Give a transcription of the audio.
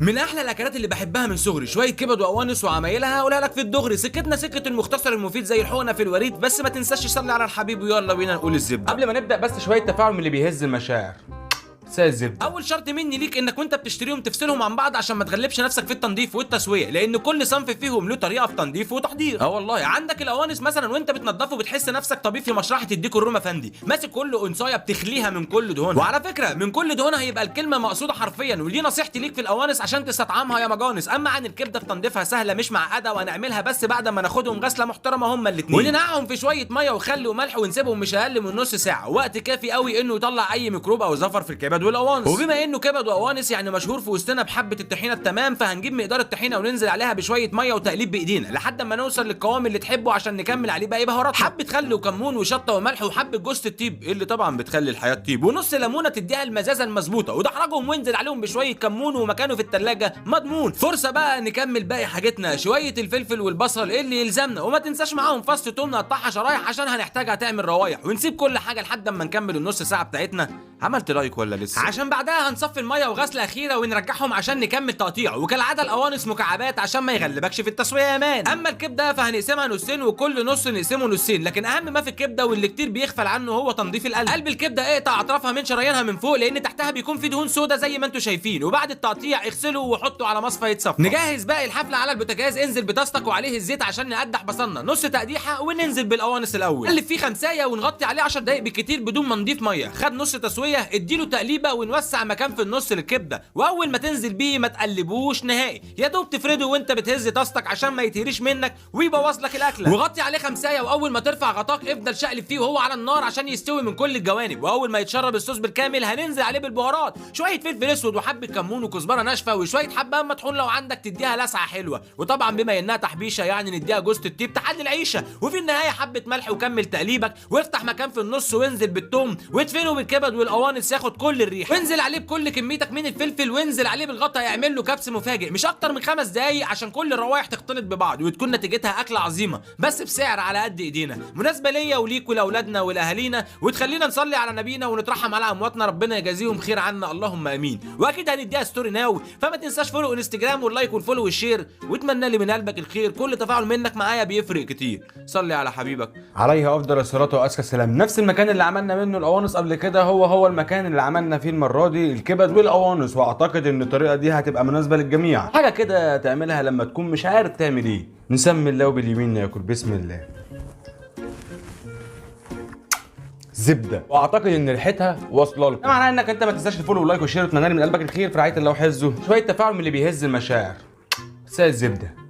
من احلى الاكلات اللي بحبها من صغري شويه كبد وقوانص وعمايلها، هقولها لك في الدغري. سكتنا سكه المختصر المفيد زي الحقنه في الوريد، بس ما تنساش تصلي على الحبيب ويلا بينا نقول الزبده. قبل ما نبدا بس شويه تفاعل من اللي بيهز المشاعر. الزبده اول شرط مني ليك انك وانت بتشتريهم تفصلهم عن بعض عشان ما تغلبش نفسك في التنظيف والتسويه، لان كل صنف فيهم له طريقه في تنظيف وتحضير. والله عندك القوانص مثلا وانت بتنضفه بتحس نفسك طبيب في مشرحه الديكور روما فندي، ماسك كل انصايه بتخليها من كل دهونها. وعلى فكره من كل دهونها هيبقى الكلمه مقصوده حرفيا، ودي نصيحتي ليك في القوانص عشان تستطعمها يا مجانس. اما عن الكبده في تنظيفها سهله مش معقده، وهنعملها بس بعد ما ناخدهم غسله محترمه هما الاثنين، وننقعهم في شويه ميه وخل وملح ونسيبهم مش اقل من نص ساعه، وقت كافي قوي انه يطلع اي ميكروب او زفر في الكبد والقوانص. وبما انه كبد وقوانص يعني مشهور في وسطنا بحبه الطحينه التمام، فهنجيب مقدار الطحينه وننزل عليها بشويه ميه وتقليب بايدينا لحد ما نوصل للقوام اللي تحبه عشان نكمل عليه باقي بهارات، حبه خل وكمون وشطه وملح وحبه جوز الطيب اللي طبعا بتخلي الحياه طيب، ونص ليمونه تديها المزازه المظبوطه، ودحرجهم وانزل عليهم بشويه كمون ومكانه في الثلاجه مضمون. فرصه بقى نكمل باقي حاجتنا، شويه الفلفل والبصل اللي يلزمنا، وما تنساش معاهم فص توم نقطعها شرايح عشان هنحتاجها تعمل روايح، ونسيب كل حاجه لحد اما نكمل النص ساعه بتاعتنا. عملت لايك ولا لسه؟ عشان بعدها هنصفي الميه وغسله اخيره ونرجعهم عشان نكمل تقطيع، وكالعاده القوانص مكعبات عشان ما يغلبكش في التسويه يا مان. اما الكبده فهنقسمها نصين وكل نص نقسمه نصين، لكن اهم ما في الكبده واللي كتير بيغفل عنه هو تنظيف القلب. قلب الكبده اقطع اطرافها من شرايينها من فوق لان تحتها بيكون في دهون سودا زي ما انتم شايفين، وبعد التقطيع اغسله وحطه على مصفى يتصفى. نجهز باقي الحفله على البوتاجاز، انزل بطاستك وعليه الزيت عشان نقدح بصلنا نص تقديحه، وننزل بالقوانص الاول، قلب فيه خمسايه ونغطي عليه 10 دقايق بالكتير بدون ما نضيف ميه. خد نص تسويه اديله تقليبه ونوسع مكان في النص للكبده، واول ما تنزل بيه ما تقلبوش نهائي، يا دوب تفرده وانت بتهز طاستك عشان ما يتهريش منك ويبوظ لك الاكله. وغطي عليه خمسايه، واول ما ترفع غطاك افضل شقلب فيه وهو على النار عشان يستوي من كل الجوانب، واول ما يتشرب الصوص بالكامل هننزل عليه بالبهارات، شويه فلفل اسود وحبه كمون وكزبره ناشفه وشويه حبه مطحون لو عندك تديها لسعه حلوه، وطبعا بما انها تحبيشه يعني نديها جوز الطيب تحلي العيشه، وفي النهايه حبه ملح وكمل تقليبك، وافتح مكان في النص وانزل بالثوم وادفنه بالكبد والقوانص ياخد كل الريح، وانزل عليه بكل كميتك من الفلفل، وانزل عليه بالغطا يعمل له كبس مفاجئ مش اكتر من 5 دقايق عشان كل الروايح تختلط ببعض وتكون نتيجتها اكله عظيمه بس بسعر على قد ايدينا، مناسبه ليا وليك ولاولادنا ولاهالينا، وتخلينا نصلي على نبينا ونترحم على امواتنا ربنا يجازيهم خير عنا اللهم امين. واكيد هنديها ستوري ناو، فما تنساش فولو انستجرام واللايك والفولو والشير، واتمنى لي من قلبك الخير، كل تفاعل منك معايا بيفرق كتير. صلي على حبيبك عليه افضل الصلاه وازكى السلام. نفس المكان اللي عملنا منه القوانص قبل كده هو المكان اللي عملنا فيه المره دي الكبد والقوانص، واعتقد ان الطريقه دي هتبقى مناسبه للجميع، حاجه كده تعملها لما تكون مش عارف تعمل ايه. نسمي الله وباليمين ناكل، بسم الله. زبده، واعتقد ان ريحتها واصله لكم، معناها انك انت ما تنساش الفولو واللايك والشير، واتمنى لي من قلبك الخير في رعايه الله وحفظه. شويه تفاعل من اللي بيهز المشاعر. الزبده